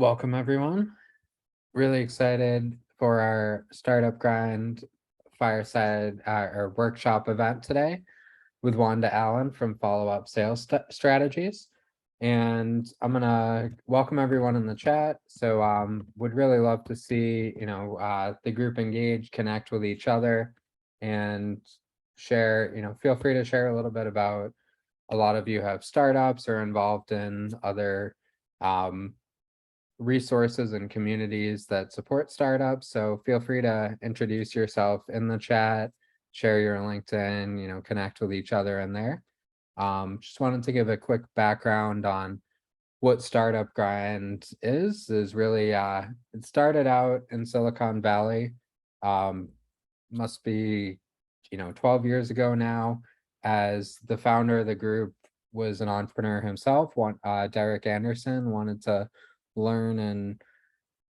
Welcome, everyone. Really excited for our Startup Grind fireside or workshop event today with Wanda Allen from Follow Up Sales Strategies. And I'm gonna welcome everyone in the chat. So would really love to see, the group engage, connect with each other and share, feel free to share a little bit about a lot of you have startups or involved in other um, resources and communities that support startups. So feel free to introduce yourself in the chat, share your LinkedIn, connect with each other in there. Just wanted to give a quick background on what Startup Grind is really, it started out in Silicon Valley, um, must be, 12 years ago now, as the founder of the group was an entrepreneur himself. Derek Anderson wanted to learn and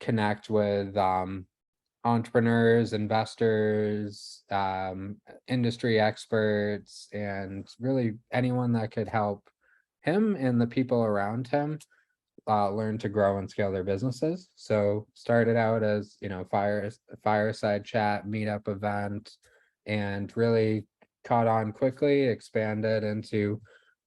connect with entrepreneurs, investors, industry experts, and really anyone that could help him and the people around him learn to grow and scale their businesses. So started out as fireside chat meetup event, and really caught on quickly, expanded into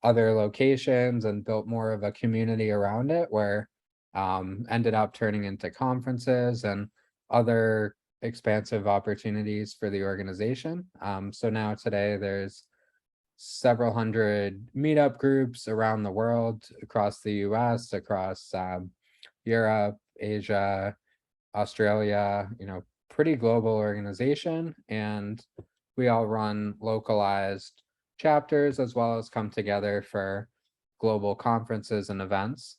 other locations and built more of a community around it, where ended up turning into conferences and other expansive opportunities for the organization. So now today there's several hundred meetup groups around the world, across the US, across Europe, Asia, Australia, pretty global organization. And we all run localized chapters as well as come together for global conferences and events.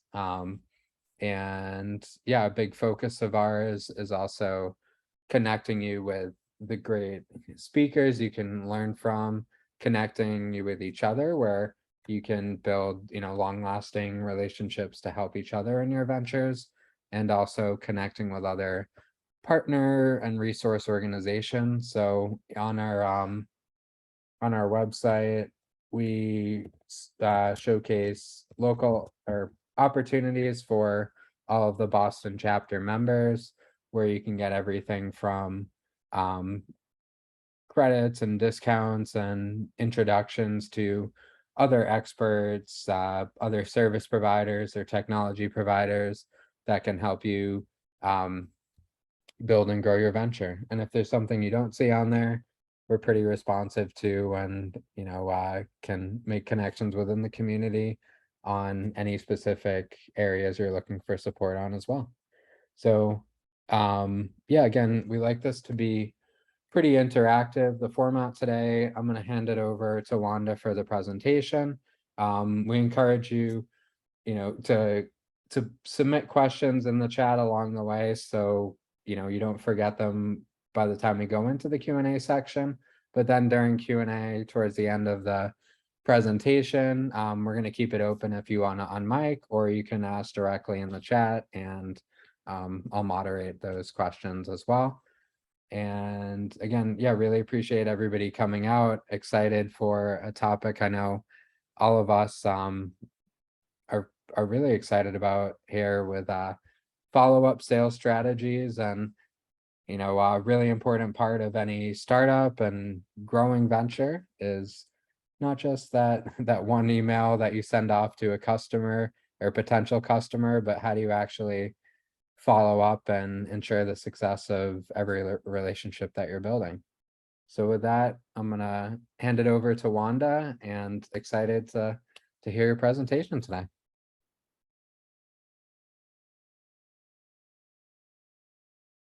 And yeah, a big focus of ours is also connecting you with the great speakers you can learn from, connecting you with each other, where you can build, long-lasting relationships to help each other in your ventures, and also connecting with other partner and resource organizations. So on our website, we showcase local or opportunities for all of the Boston chapter members, where you can get everything from um, credits and discounts and introductions to other experts, other service providers or technology providers that can help you um, build and grow your venture. And if there's something you don't see on there, we're pretty responsive to, and can make connections within the community on any specific areas you're looking for support on as well. So yeah, again, we like this to be pretty interactive. The format today, I'm going to hand it over to Wanda for the presentation. We encourage you, to submit questions in the chat along the way, so you don't forget them by the time we go into the Q&A section. But then during Q&A towards the end of the presentation, we're going to keep it open if you want to unmic, or you can ask directly in the chat, and I'll moderate those questions as well. And again, yeah, really appreciate everybody coming out. Excited for a topic I know all of us are really excited about here, with follow-up sales strategies. And a really important part of any startup and growing venture is not just that one email that you send off to a customer or potential customer, but how do you actually follow up and ensure the success of every relationship that you're building. So with that, I'm gonna hand it over to Wanda, and excited to hear your presentation today.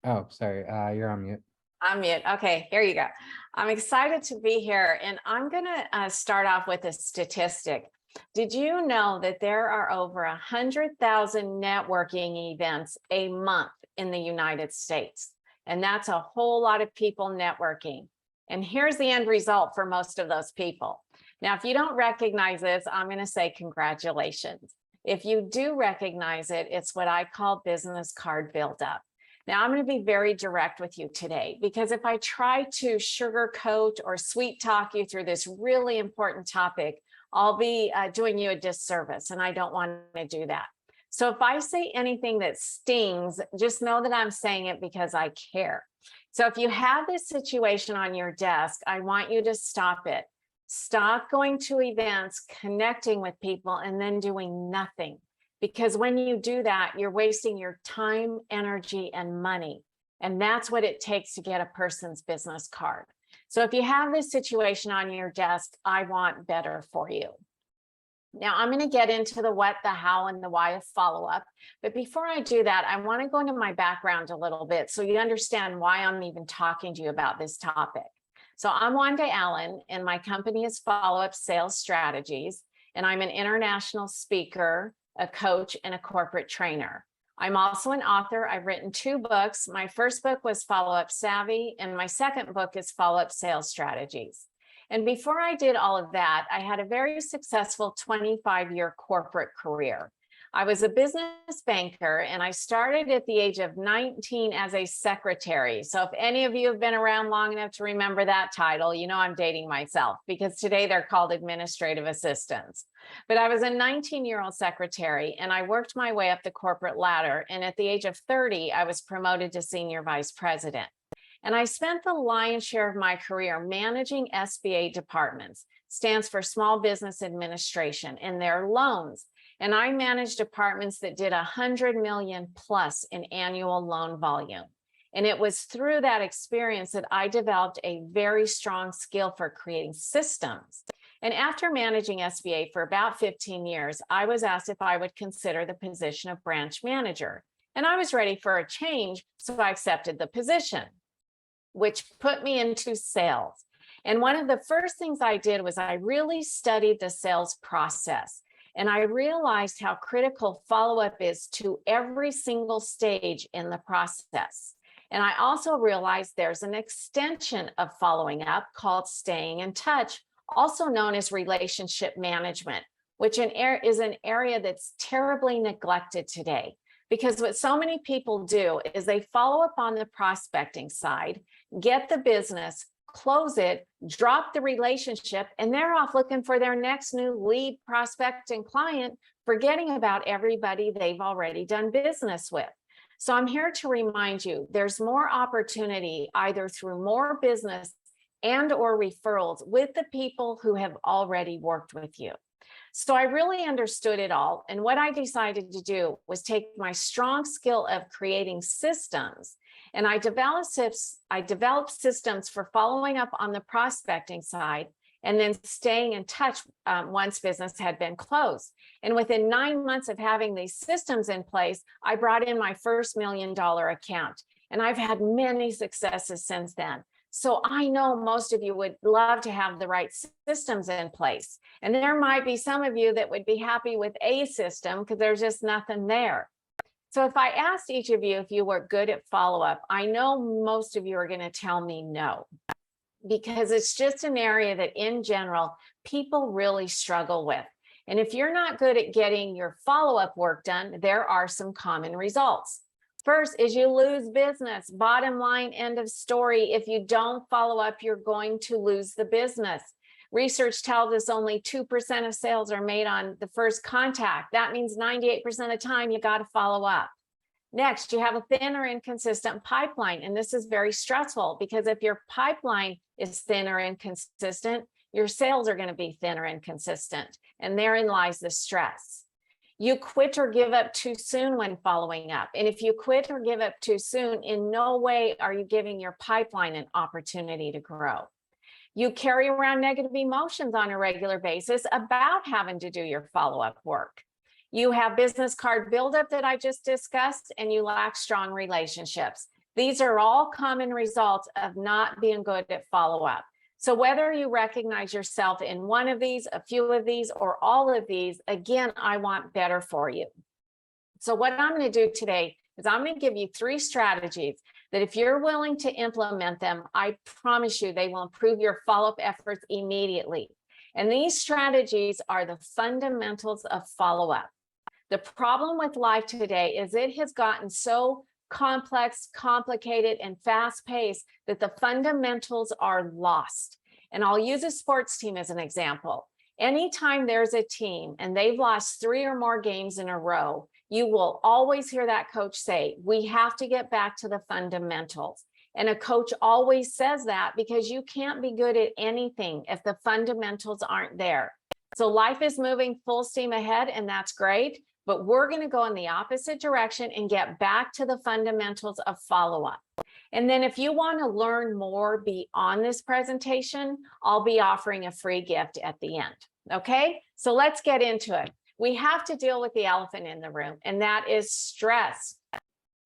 Oh, sorry, you're on mute. I'm mute. Okay, here you go. I'm excited to be here, and I'm going to start off with a statistic. Did you know that there are over 100,000 networking events a month in the United States? And that's a whole lot of people networking. And here's the end result for most of those people. Now, if you don't recognize this, I'm going to say congratulations. If you do recognize it, it's what I call business card buildup. Now, I'm going to be very direct with you today, because if I try to sugarcoat or sweet talk you through this really important topic, I'll be doing you a disservice, and I don't want to do that. So if I say anything that stings, just know that I'm saying it because I care. So if you have this situation on your desk, I want you to stop it. Stop going to events, connecting with people, and then doing nothing. Because when you do that, you're wasting your time, energy, and money. And that's what it takes to get a person's business card. So if you have this situation on your desk, I want better for you. Now, I'm going to get into the what, the how, and the why of follow-up. But before I do that, I want to go into my background a little bit so you understand why I'm even talking to you about this topic. So I'm Wanda Allen, and my company is Follow-Up Sales Strategies, and I'm an international speaker, a coach, and a corporate trainer. I'm also an author. I've written 2 books. My first book was Follow-Up Savvy, and my second book is Follow-Up Sales Strategies. And before I did all of that, I had a very successful 25-year corporate career. I was a business banker, and I started at the age of 19 as a secretary. So if any of you have been around long enough to remember that title, you know I'm dating myself, because today they're called administrative assistants. But I was a 19-year-old secretary, and I worked my way up the corporate ladder. And at the age of 30, I was promoted to senior vice president. And I spent the lion's share of my career managing SBA departments, stands for Small Business Administration, and their loans. And I managed departments that did 100 million plus in annual loan volume. And it was through that experience that I developed a very strong skill for creating systems. And after managing SBA for about 15 years, I was asked if I would consider the position of branch manager. And I was ready for a change, so I accepted the position, which put me into sales. And one of the first things I did was I really studied the sales process. And I realized how critical follow-up is to every single stage in the process. And I also realized there's an extension of following up called staying in touch, also known as relationship management, which is an area that's terribly neglected today. Because what so many people do is they follow up on the prospecting side, get the business, close it, drop the relationship, and they're off looking for their next new lead prospect and client, forgetting about everybody they've already done business with. So I'm here to remind you, there's more opportunity either through more business and or referrals with the people who have already worked with you. So I really understood it all. And what I decided to do was take my strong skill of creating systems, and I developed systems for following up on the prospecting side and then staying in touch once business had been closed. And within 9 months of having these systems in place, I brought in my first $1 million account. And I've had many successes since then. So I know most of you would love to have the right systems in place. And there might be some of you that would be happy with a system because there's just nothing there. So if I asked each of you if you were good at follow-up, I know most of you are going to tell me no, because it's just an area that in general, people really struggle with. And if you're not good at getting your follow-up work done, there are some common results. First is you lose business. Bottom line, end of story. If you don't follow up, you're going to lose the business. Research tells us only 2% of sales are made on the first contact. That means 98% of the time you got to follow up. Next, you have a thin or inconsistent pipeline. And this is very stressful because if your pipeline is thin or inconsistent, your sales are going to be thin or inconsistent. And therein lies the stress. You quit or give up too soon when following up. And if you quit or give up too soon, in no way are you giving your pipeline an opportunity to grow. You carry around negative emotions on a regular basis about having to do your follow-up work. You have business card buildup that I just discussed, and you lack strong relationships. These are all common results of not being good at follow-up. So whether you recognize yourself in one of these, a few of these, or all of these, again, I want better for you. So what I'm going to do today is I'm going to give you 3 strategies that if you're willing to implement them, I promise you they will improve your follow-up efforts immediately. And these strategies are the fundamentals of follow-up. The problem with life today is it has gotten so complex, complicated, and fast-paced that the fundamentals are lost. And I'll use a sports team as an example. Anytime there's a team and they've lost 3 or more games in a row, you will always hear that coach say, we have to get back to the fundamentals. And a coach always says that because you can't be good at anything if the fundamentals aren't there. So life is moving full steam ahead, and that's great. But we're going to go in the opposite direction and get back to the fundamentals of follow-up. And then if you want to learn more beyond this presentation, I'll be offering a free gift at the end. Okay, so let's get into it. We have to deal with the elephant in the room, and that is stress.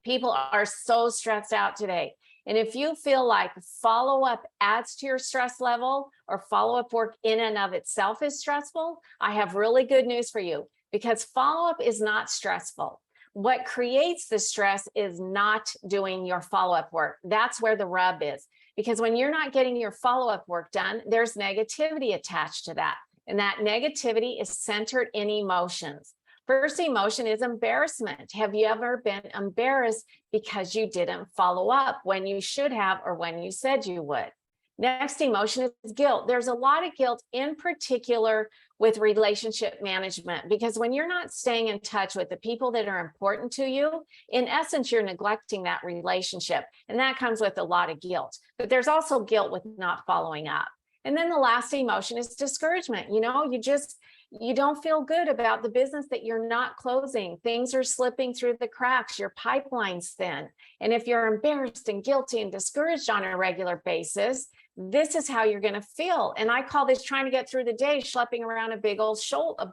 People are so stressed out today. And if you feel like follow-up adds to your stress level, or follow-up work in and of itself is stressful, I have really good news for you, because follow-up is not stressful. What creates the stress is not doing your follow-up work. That's where the rub is, because when you're not getting your follow-up work done, there's negativity attached to that. And that negativity is centered in emotions. First emotion is embarrassment. Have you ever been embarrassed because you didn't follow up when you should have, or when you said you would? Next emotion is guilt. There's a lot of guilt, in particular with relationship management, because when you're not staying in touch with the people that are important to you, in essence, you're neglecting that relationship. And that comes with a lot of guilt. But there's also guilt with not following up. And then the last emotion is discouragement. You don't feel good about the business that you're not closing. Things are slipping through the cracks. Your pipeline's thin. And if you're embarrassed and guilty and discouraged on a regular basis, this is how you're going to feel. And I call this trying to get through the day, schlepping around a big old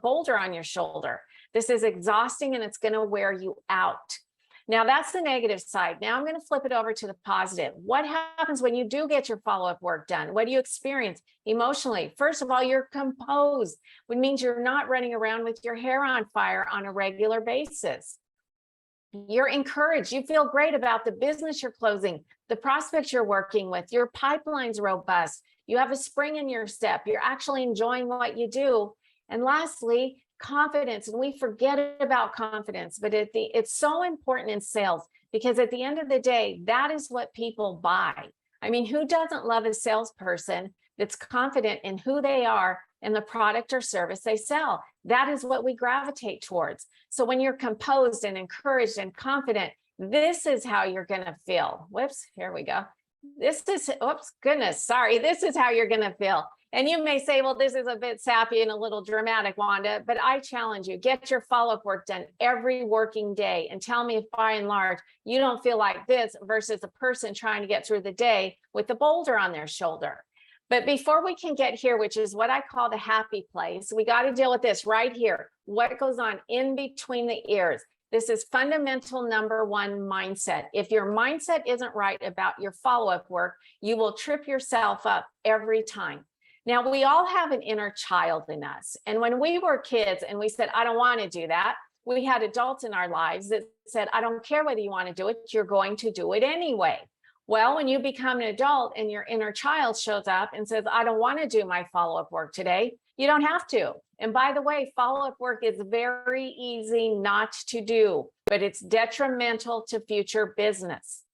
boulder on your shoulder. This is exhausting, and it's going to wear you out. Now, that's the negative side. Now I'm going to flip it over to the positive. What happens when you do get your follow-up work done? What do you experience emotionally? First of all, you're composed, which means you're not running around with your hair on fire on a regular basis. You're encouraged. You feel great about the business you're closing, the prospects you're working with, your pipeline's robust. You have a spring in your step. You're actually enjoying what you do. And lastly, confidence. And we forget about confidence, but it's so important in sales, because at the end of the day, that is what people buy. I mean, who doesn't love a salesperson that's confident in who they are and the product or service they sell? That is what we gravitate towards. So when you're composed and encouraged and confident, this is how you're going to feel. Whoops, here we go. This is how you're going to feel. And you may say, well, this is a bit sappy and a little dramatic, Wanda, but I challenge you, get your follow-up work done every working day and tell me if by and large, you don't feel like this versus a person trying to get through the day with the boulder on their shoulder. But before we can get here, which is what I call the happy place, we got to deal with this right here. What goes on in between the ears? This is fundamental number one, mindset. If your mindset isn't right about your follow-up work, you will trip yourself up every time. Now, we all have an inner child in us. And when we were kids and we said, I don't want to do that, we had adults in our lives that said, I don't care whether you want to do it, you're going to do it anyway. Well, when you become an adult and your inner child shows up and says, I don't want to do my follow-up work today, you don't have to. And by the way, follow-up work is very easy not to do, but it's detrimental to future business.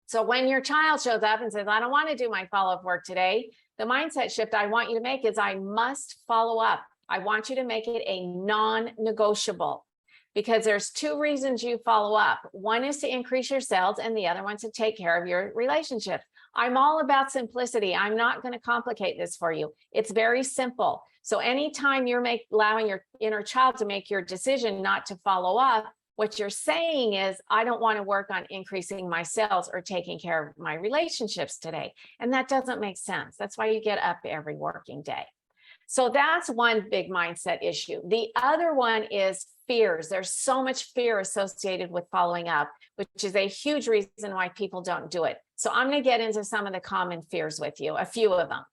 So when your child shows up and says, I don't want to do my follow-up work today, the mindset shift I want you to make is I must follow up. I want you to make it a non-negotiable, because there's 2 reasons you follow up. One is to increase your sales, and the other one to take care of your relationships. I'm all about simplicity. I'm not going to complicate this for you. It's very simple. So anytime you're allowing your inner child to make your decision not to follow up, what you're saying is, I don't want to work on increasing my sales or taking care of my relationships today. And that doesn't make sense. That's why you get up every working day. So that's one big mindset issue. The other one is fears. There's so much fear associated with following up, which is a huge reason why people don't do it. So I'm going to get into some of the common fears with you, a few of them.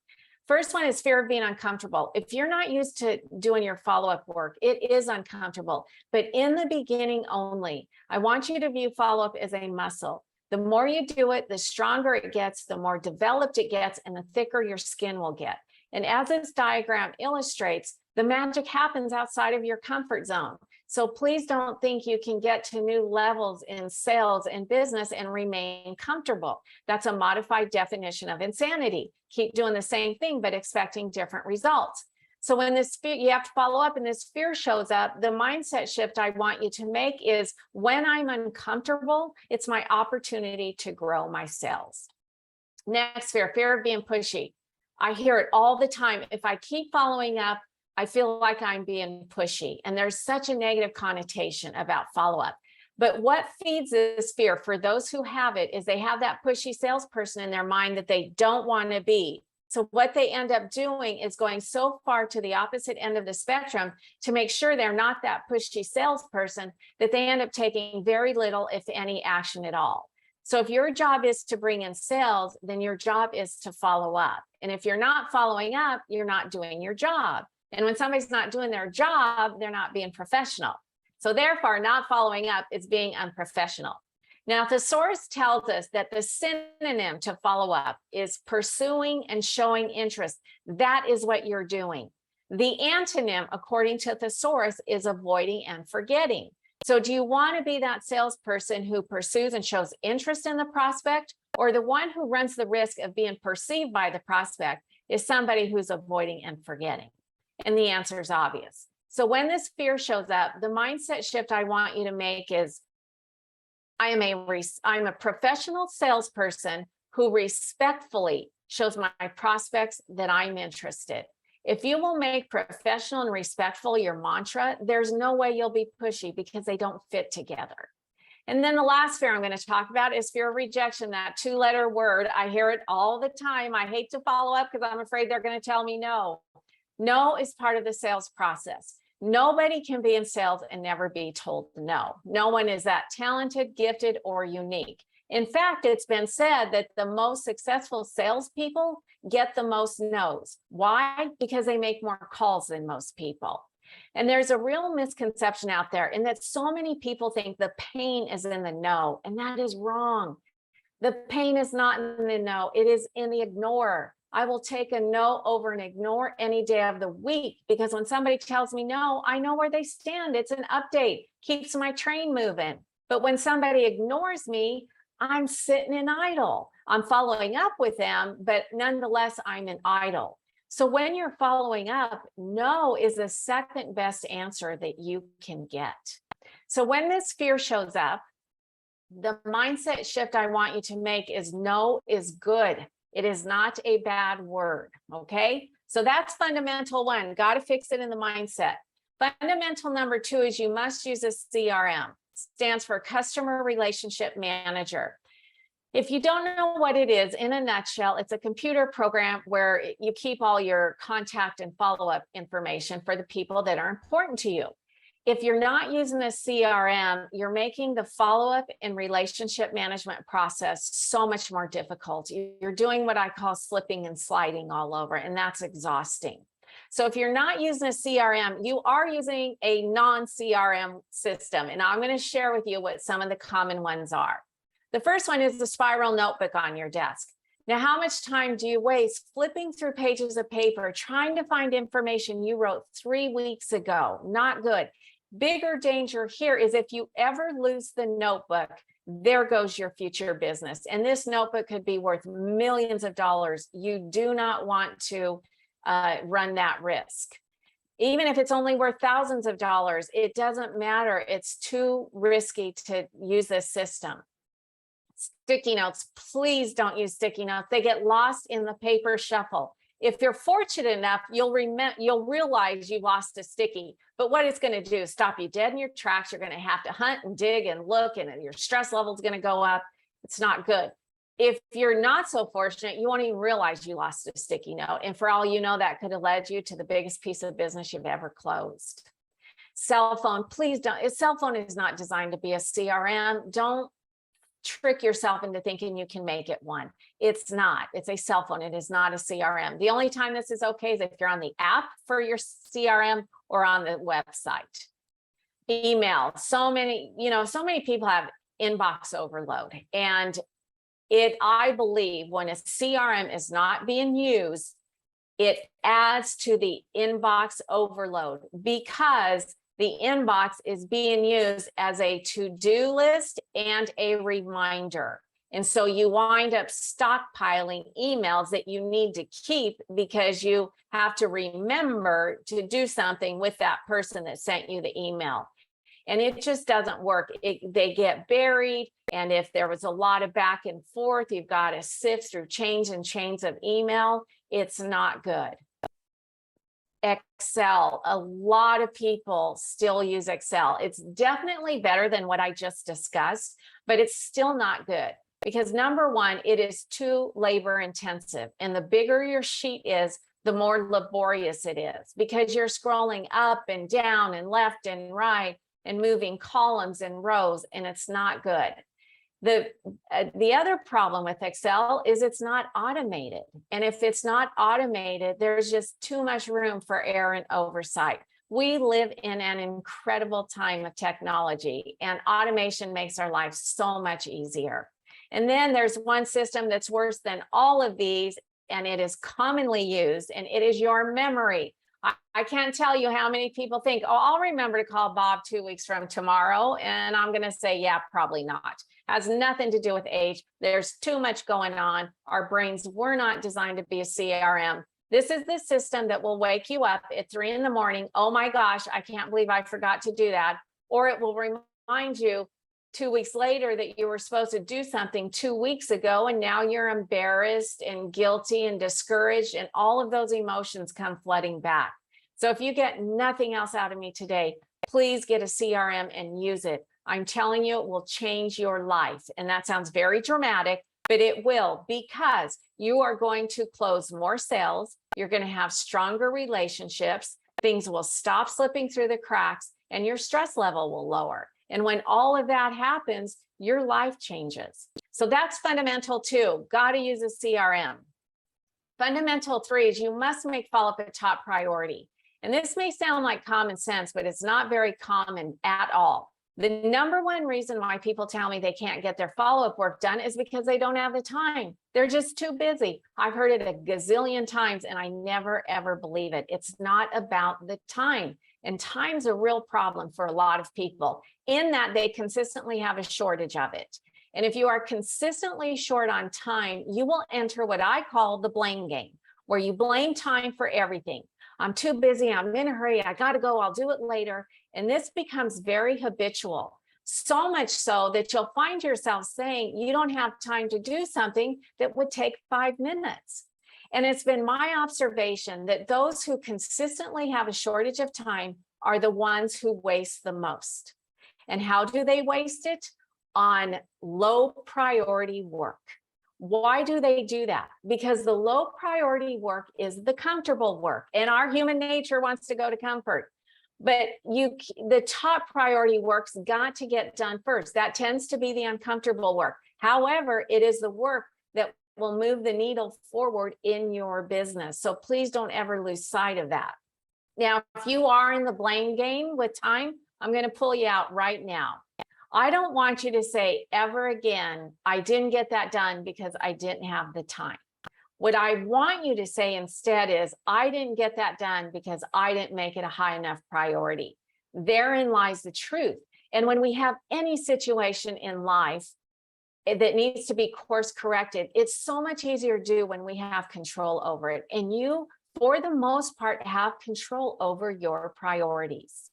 First one is fear of being uncomfortable. If you're not used to doing your follow-up work, it is uncomfortable, but in the beginning only. I want you to view follow-up as a muscle. The more you do it, the stronger it gets, the more developed it gets, and the thicker your skin will get. And as this diagram illustrates, the magic happens outside of your comfort zone. So please don't think you can get to new levels in sales and business and remain comfortable. That's a modified definition of insanity. Keep doing the same thing, but expecting different results. So when this fear, you have to follow up and this fear shows up, the mindset shift I want you to make is when I'm uncomfortable, it's my opportunity to grow my sales. Next fear, fear of being pushy. I hear it all the time. If I keep following up, I feel like I'm being pushy. And there's such a negative connotation about follow-up. But what feeds this fear for those who have it is they have that pushy salesperson in their mind that they don't want to be. So what they end up doing is going so far to the opposite end of the spectrum to make sure they're not that pushy salesperson that they end up taking very little, if any, action at all. So if your job is to bring in sales, then your job is to follow up. And if you're not following up, you're not doing your job. And when somebody's not doing their job, they're not being professional. So therefore, not following up is being unprofessional. Now, thesaurus tells us that the synonym to follow up is pursuing and showing interest. That is what you're doing. The antonym, according to thesaurus, is avoiding and forgetting. So do you want to be that salesperson who pursues and shows interest in the prospect, or the one who runs the risk of being perceived by the prospect is somebody who's avoiding and forgetting? And the answer is obvious. So when this fear shows up, the mindset shift I want you to make is, I'm a professional salesperson who respectfully shows my prospects that I'm interested. If you will make professional and respectful your mantra, there's no way you'll be pushy because they don't fit together. And then the last fear I'm going to talk about is fear of rejection, that 2-letter word. I hear it all the time. I hate to follow up because I'm afraid they're going to tell me no. No is part of the sales process. Nobody can be in sales and never be told no. No one is that talented, gifted, or unique. In fact, it's been said that the most successful salespeople get the most no's. Why? Because they make more calls than most people. And there's a real misconception out there in that so many people think the pain is in the no, and that is wrong. The pain is not in the no, it is in the ignore. I will take a no over an ignore any day of the week, because when somebody tells me no, I know where they stand. It's an update, keeps my train moving. But when somebody ignores me, I'm sitting in idle. I'm following up with them, but nonetheless, I'm in idle. So when you're following up, no is the second best answer that you can get. So when this fear shows up, the mindset shift I want you to make is no is good. It is not a bad word, okay? So that's fundamental one. Got to fix it in the mindset. Fundamental number 2 is you must use a CRM. Stands for Customer Relationship Manager. If you don't know what it is, in a nutshell, it's a computer program where you keep all your contact and follow-up information for the people that are important to you. If you're not using a CRM, you're making the follow-up and relationship management process so much more difficult. You're doing what I call slipping and sliding all over, and that's exhausting. So if you're not using a CRM, you are using a non-CRM system. And I'm going to share with you what some of the common ones are. The first one is the spiral notebook on your desk. Now, how much time do you waste flipping through pages of paper, trying to find information you wrote 3 weeks ago? Not good. Bigger danger here is if you ever lose the notebook, there goes your future business. And this notebook could be worth millions of dollars. You do not want to run that risk. Even if it's only worth thousands of dollars, it doesn't matter. It's too risky to use this system. Sticky notes, please don't use sticky notes. They get lost in the paper shuffle. If you're fortunate enough, you'll realize you lost a sticky, but what it's going to do is stop you dead in your tracks. You're going to have to hunt and dig and look, and your stress level is going to go up. It's not good. If you're not so fortunate, you won't even realize you lost a sticky note. And for all you know, that could have led you to the biggest piece of business you've ever closed. Cell phone, please don't. A cell phone is not designed to be a CRM. Don't trick yourself into thinking you can make it one. It's not. It's a cell phone. It is not a CRM. The only time this is okay is if you're on the app for your CRM or on the website. Email. So many people have inbox overload. And I believe when a CRM is not being used, it adds to the inbox overload because the inbox is being used as a to-do list and a reminder. And so you wind up stockpiling emails that you need to keep because you have to remember to do something with that person that sent you the email. And it just doesn't work. They get buried. And if there was a lot of back and forth, you've got to sift through chains and chains of email. It's not good. Excel, a lot of people still use Excel. It's definitely better than what I just discussed, but it's still not good because number one, it is too labor intensive. And the bigger your sheet is, the more laborious it is because you're scrolling up and down and left and right and moving columns and rows, and it's not good. The other problem with Excel is it's not automated. And if it's not automated, there's just too much room for error and oversight. We live in an incredible time of technology, and automation makes our life so much easier. And then there's one system that's worse than all of these, and it is commonly used, and it is your memory. I can't tell you how many people think, oh, I'll remember to call Bob 2 weeks from tomorrow. And I'm going to say, yeah, probably not. Has nothing to do with age. There's too much going on. Our brains were not designed to be a CRM. This is the system that will wake you up at 3 a.m. Oh my gosh, I can't believe I forgot to do that. Or it will remind you 2 weeks later that you were supposed to do something 2 weeks ago, and now you're embarrassed and guilty and discouraged, and all of those emotions come flooding back. So if you get nothing else out of me today, please get a CRM and use it. I'm telling you, it will change your life. And that sounds very dramatic, but it will, because you are going to close more sales. You're going to have stronger relationships. Things will stop slipping through the cracks, and your stress level will lower. And when all of that happens, your life changes. So that's fundamental 2. Got to use a CRM. Fundamental 3 is you must make follow-up a top priority. And this may sound like common sense, but it's not very common at all. The number one reason why people tell me they can't get their follow-up work done is because they don't have the time. They're just too busy. I've heard it a gazillion times, and I never, ever believe it. It's not about the time. And time's a real problem for a lot of people in that they consistently have a shortage of it. And if you are consistently short on time, you will enter what I call the blame game, where you blame time for everything. I'm too busy. I'm in a hurry. I got to go. I'll do it later. And this becomes very habitual, so much so that you'll find yourself saying you don't have time to do something that would take 5 minutes. And it's been my observation that those who consistently have a shortage of time are the ones who waste the most. And how do they waste it? On low priority work. Why do they do that? Because the low priority work is the comfortable work, and our human nature wants to go to comfort. But the top priority work's got to get done first. That tends to be the uncomfortable work. However, it is the work that will move the needle forward in your business. So please don't ever lose sight of that. Now, if you are in the blame game with time, I'm going to pull you out right now. I don't want you to say ever again, I didn't get that done because I didn't have the time. What I want you to say instead is, I didn't get that done because I didn't make it a high enough priority. Therein lies the truth. And when we have any situation in life that needs to be course corrected, it's so much easier to do when we have control over it. And you, for the most part, have control over your priorities.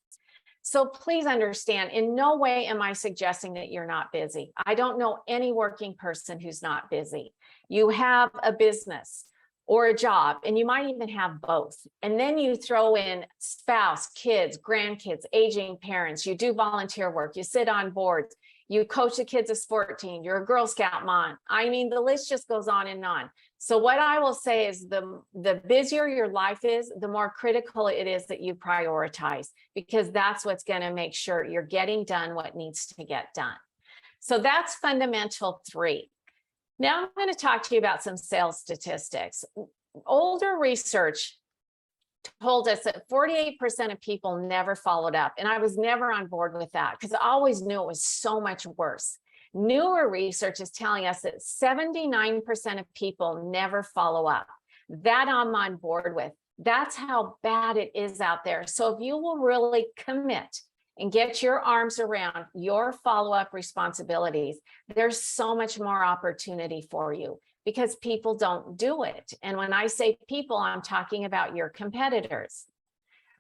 So please understand, in no way am I suggesting that you're not busy. I don't know any working person who's not busy. You have a business or a job, and you might even have both. And then you throw in spouse, kids, grandkids, aging parents. You do volunteer work. You sit on boards. You coach the kids' sport team. You're a Girl Scout mom. I mean, the list just goes on and on. So what I will say is the busier your life is, the more critical it is that you prioritize, because that's what's going to make sure you're getting done what needs to get done. So that's fundamental 3. Now I'm going to talk to you about some sales statistics. Older research told us that 48% of people never followed up. And I was never on board with that because I always knew it was so much worse. Newer research is telling us that 79% of people never follow up. That I'm on board with. That's how bad it is out there. So if you will really commit and get your arms around your follow-up responsibilities, there's so much more opportunity for you because people don't do it. And when I say people, I'm talking about your competitors.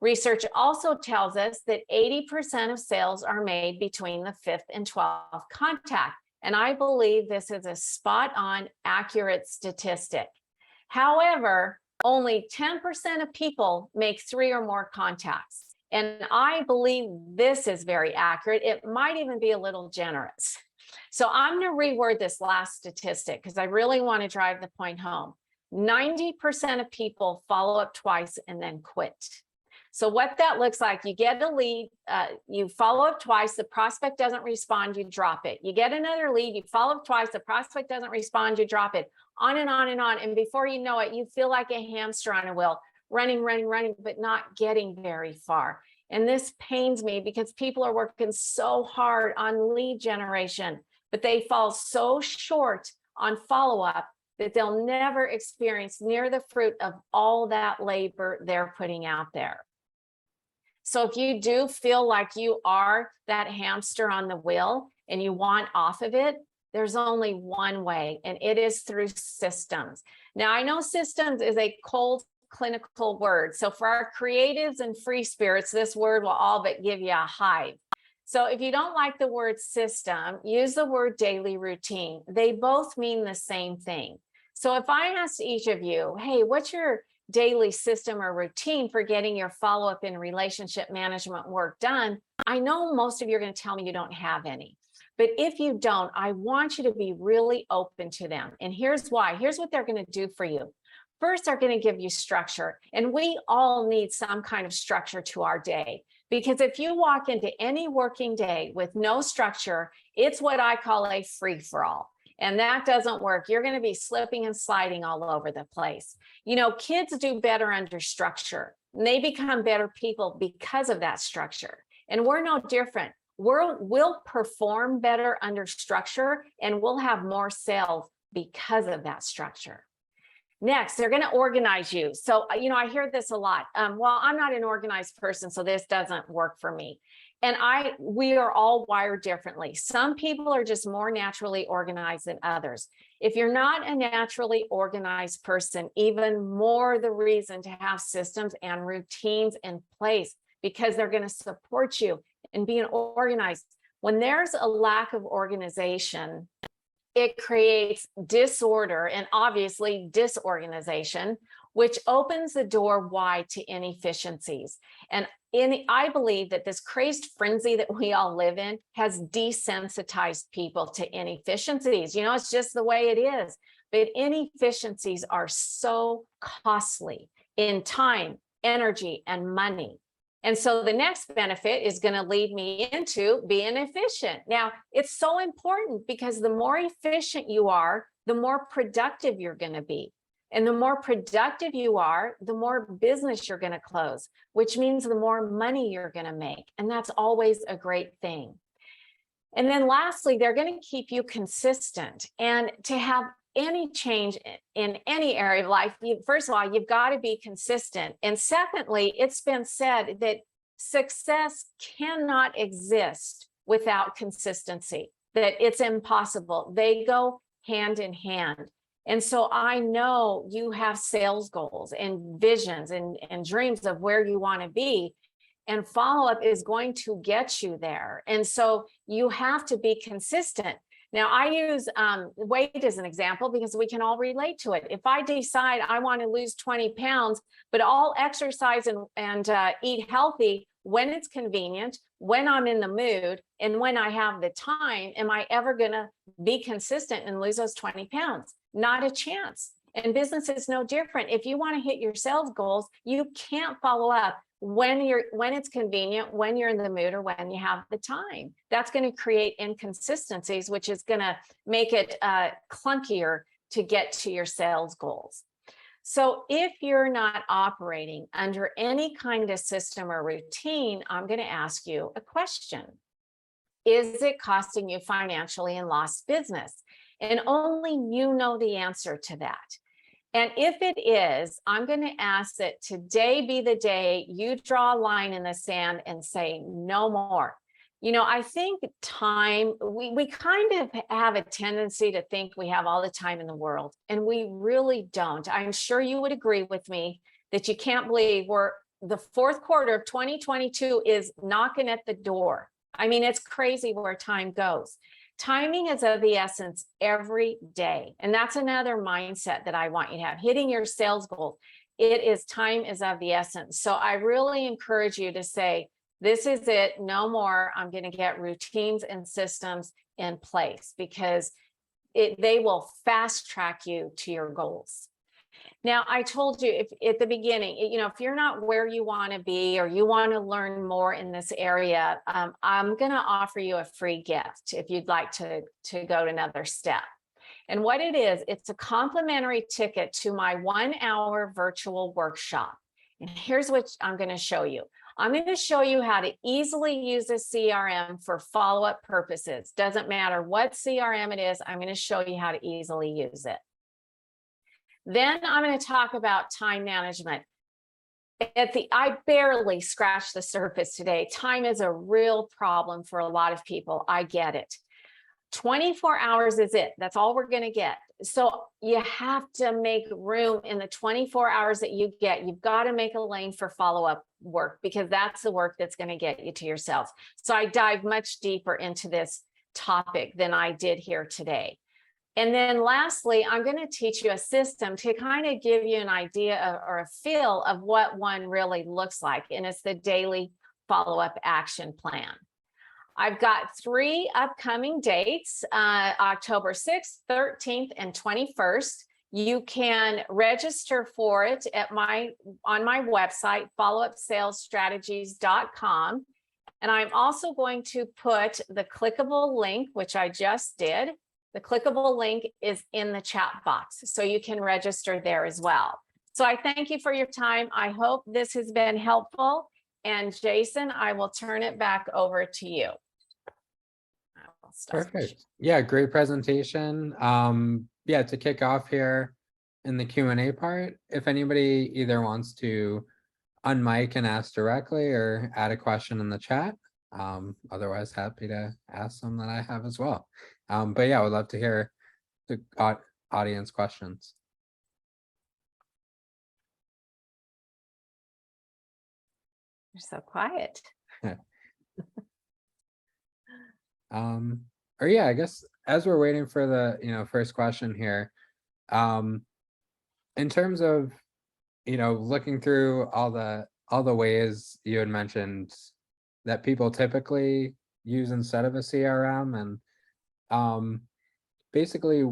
Research also tells us that 80% of sales are made between the 5th and 12th contact. And I believe this is a spot on accurate statistic. However, only 10% of people make 3 or more contacts. And I believe this is very accurate. It might even be a little generous. So I'm going to reword this last statistic because I really want to drive the point home. 90% of people follow up twice and then quit. So what that looks like, you get a lead, you follow up twice, the prospect doesn't respond, you drop it. You get another lead, you follow up twice, the prospect doesn't respond, you drop it. On and on and on. And before you know it, you feel like a hamster on a wheel, running, but not getting very far. And this pains me because people are working so hard on lead generation, but they fall so short on follow-up that they'll never experience near the fruit of all that labor they're putting out there. So if you do feel like you are that hamster on the wheel and you want off of it, there's only one way, and it is through systems. Now, I know systems is a cold clinical word. So for our creatives and free spirits, this word will all but give you a hive. So if you don't like the word system, use the word daily routine. They both mean the same thing. So if I asked each of you, hey, what's your daily system or routine for getting your follow-up in relationship management work done? I know most of you are going to tell me you don't have any. But if you don't, I want you to be really open to them. And here's why. Here's what they're going to do for you. First, they're going to give you structure. And we all need some kind of structure to our day. Because if you walk into any working day with no structure, it's what I call a free-for-all. And that doesn't work. You're going to be slipping and sliding all over the place. You know, kids do better under structure. And they become better people because of that structure. And we're no different. We'll perform better under structure, and we'll have more sales because of that structure. Next, they're going to organize you. So, you know, I hear this a lot. Well, I'm not an organized person, so this doesn't work for me. And we are all wired differently. Some people are just more naturally organized than others. If you're not a naturally organized person, even more the reason to have systems and routines in place, because they're going to support you in being organized. When there's a lack of organization, it creates disorder and obviously disorganization, which opens the door wide to inefficiencies. And I believe that this crazed frenzy that we all live in has desensitized people to inefficiencies. You know, it's just the way it is. But inefficiencies are so costly in time, energy, and money. And so the next benefit is going to lead me into being efficient. Now, it's so important because the more efficient you are, the more productive you're going to be. And the more productive you are, the more business you're going to close, which means the more money you're going to make. And that's always a great thing. And then lastly, they're going to keep you consistent. And to have any change in any area of life, first of all, you've got to be consistent. And secondly, it's been said that success cannot exist without consistency, that it's impossible. They go hand in hand. And so I know you have sales goals and visions and dreams of where you want to be. And follow-up is going to get you there. And so you have to be consistent. Now, I use weight as an example because we can all relate to it. If I decide I want to lose 20 pounds, but I'll exercise and eat healthy when it's convenient, when I'm in the mood, and when I have the time, am I ever going to be consistent and lose those 20 pounds? Not a chance. And business is no different. If you want to hit your sales goals, you can't follow up when it's convenient, when you're in the mood, or when you have the time. That's going to create inconsistencies, which is going to make it clunkier to get to your sales goals. So if you're not operating under any kind of system or routine, I'm going to ask you a question. Is it costing you financially and lost business? And only you know the answer to that. And if it is, I'm going to ask that today be the day you draw a line in the sand and say, no more. I think time, we kind of have a tendency to think we have all the time in the world, and we really don't. I'm sure you would agree with me that you can't believe the fourth quarter of 2022 is knocking at the door. I mean, it's crazy where time goes. Timing is of the essence every day. And that's another mindset that I want you to have. Hitting your sales goals. Time is of the essence. So I really encourage you to say, this is it, no more. I'm going to get routines and systems in place, because they will fast track you to your goals. Now, I told you if at the beginning, if you're not where you want to be, or you want to learn more in this area, I'm going to offer you a free gift if you'd like to go to another step. And what it is, it's a complimentary ticket to my 1-hour virtual workshop. And here's what I'm going to show you. I'm going to show you how to easily use a CRM for follow-up purposes. Doesn't matter what CRM it is, I'm going to show you how to easily use it. Then I'm going to talk about time management. I barely scratched the surface today. Time is a real problem for a lot of people. I get it. 24 hours is it. That's all we're going to get. So you have to make room in the 24 hours that you get. You've got to make a lane for follow-up work, because that's the work that's going to get you to your sales. So I dive much deeper into this topic than I did here today. And then lastly, I'm going to teach you a system to kind of give you an idea or a feel of what one really looks like. And it's the daily follow-up action plan. I've got 3 upcoming dates, October 6th, 13th, and 21st. You can register for it on my website, followupsalesstrategies.com. And I'm also going to put the clickable link, which I just did. The clickable link is in the chat box, so you can register there as well. So I thank you for your time. I hope this has been helpful. And Jason, I will turn it back over to you. Perfect. Yeah, great presentation. Yeah, to kick off here in the Q&A part, if anybody either wants to unmic and ask directly or add a question in the chat, otherwise happy to ask some that I have as well. But yeah, I would love to hear the audience questions. You're so quiet. Or yeah, I guess as we're waiting for the first question here, in terms of looking through all the ways you had mentioned that people typically use instead of a CRM, and basically,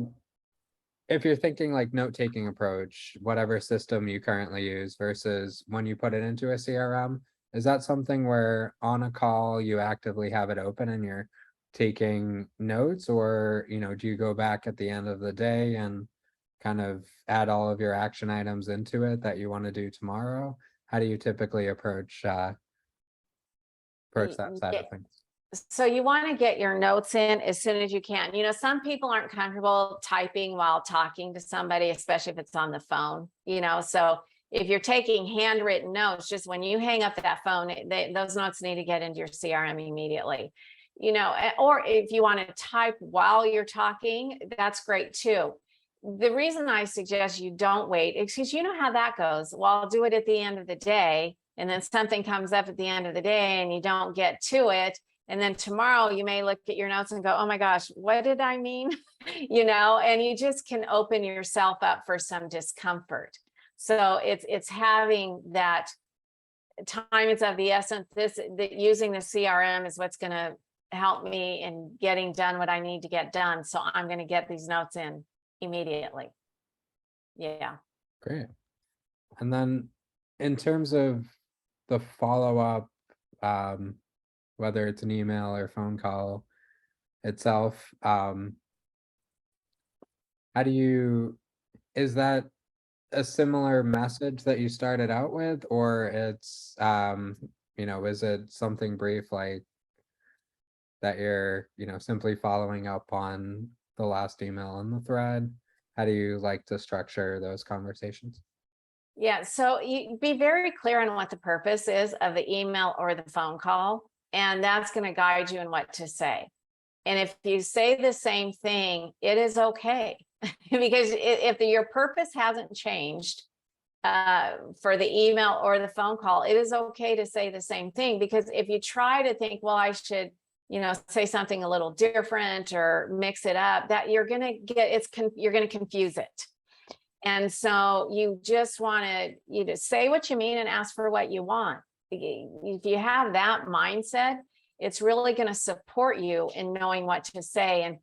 if you're thinking like note-taking approach, whatever system you currently use versus when you put it into a CRM, is that something where on a call you actively have it open and you're taking notes, or do you go back at the end of the day and kind of add all of your action items into it that you want to do tomorrow? How do you typically approach that side of things? So you want to get your notes in as soon as you can. Some people aren't comfortable typing while talking to somebody, especially if it's on the phone, so if you're taking handwritten notes, just when you hang up that phone, those notes need to get into your CRM immediately, or if you want to type while you're talking, that's great too. The reason I suggest you don't wait is because you know how that goes. Well, I'll do it at the end of the day, and then something comes up at the end of the day and you don't get to it. And then tomorrow you may look at your notes and go, oh my gosh, what did I mean? And you just can open yourself up for some discomfort. So it's having that time is of the essence. Using the CRM is what's going to help me in getting done what I need to get done. So I'm going to get these notes in immediately. Yeah. Great. And then in terms of the follow-up, whether it's an email or phone call itself, is that a similar message that you started out with, or it's is it something brief like that you're simply following up on the last email in the thread? how do you like to structure those conversations? Yeah, so you be very clear on what the purpose is of the email or the phone call, and that's going to guide you in what to say. And if you say the same thing, it is okay because if your purpose hasn't changed for the email or the phone call, it is okay to say the same thing. Because if you try to think, well, I should, say something a little different or mix it up, that you're going to get you're going to confuse it. And so you just want to say what you mean and ask for what you want. If you have that mindset, it's really going to support you in knowing what to say. And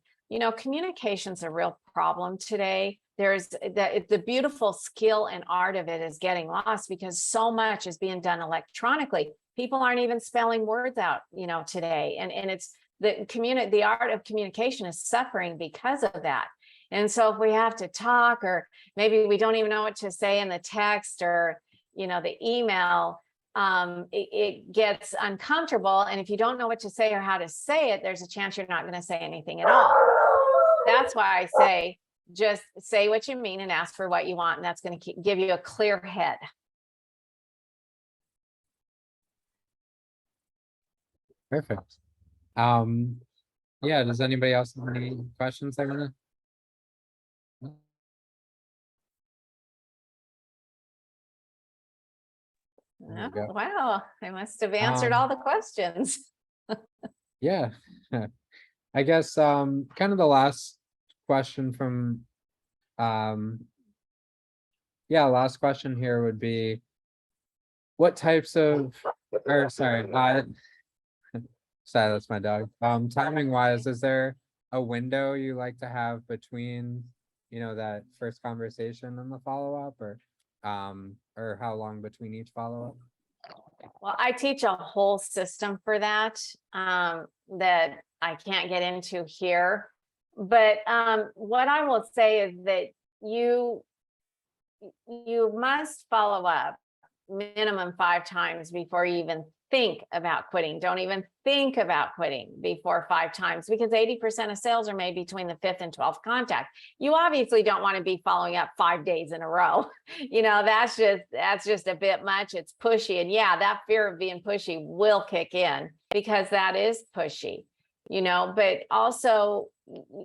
communication's a real problem today. There's the beautiful skill and art of it is getting lost because so much is being done electronically. People aren't even spelling words out, today. And it's the art of communication is suffering because of that. And so if we have to talk, or maybe we don't even know what to say in the text or, the email, it gets uncomfortable. And if you don't know what to say or how to say it, there's a chance you're not going to say anything at all. That's why I say, just say what you mean and ask for what you want. And that's going to give you a clear head. Perfect. Yeah, does anybody else have any questions they want to? Oh, wow, I must have answered all the questions. Yeah. I guess kind of the last question from last question here would be what types of sorry, that's my dog. Timing wise, is there a window you like to have between, that first conversation and the follow-up, or how long between each follow-up? Well, I teach a whole system for that, that I can't get into here. But what I will say is that you must follow up minimum 5 times before you even think about quitting. Don't even think about quitting before 5 times, because 80% of sales are made between the 5th and 12th contact. You obviously don't want to be following up 5 days in a row. That's just a bit much. It's pushy. And yeah, that fear of being pushy will kick in because that is pushy, but also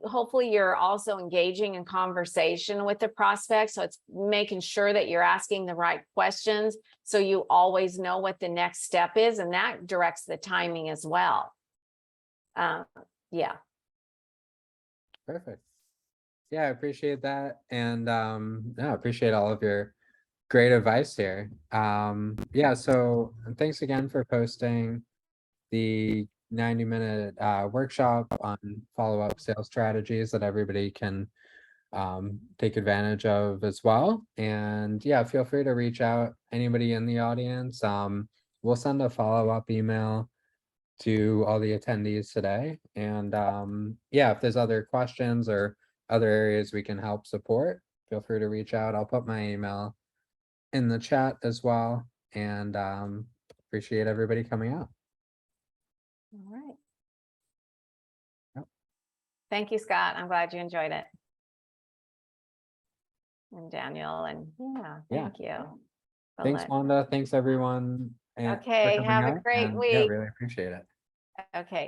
hopefully you're also engaging in conversation with the prospect. So it's making sure that you're asking the right questions so you always know what the next step is, and that directs the timing as well. Yeah. Perfect. Yeah, I appreciate that. And I appreciate all of your great advice here. Yeah, so thanks again for posting the 90-minute workshop on follow-up sales strategies that everybody can take advantage of as well. And yeah, feel free to reach out, anybody in the audience. We'll send a follow-up email to all the attendees today. And yeah, if there's other questions or other areas we can help support, feel free to reach out. I'll put my email in the chat as well. And appreciate everybody coming out. All right. Yep. Thank you, Scott. I'm glad you enjoyed it. And Daniel, and thank you. Thanks, Wanda. Thanks, everyone. Okay, have a great week. Yeah, really appreciate it. Okay.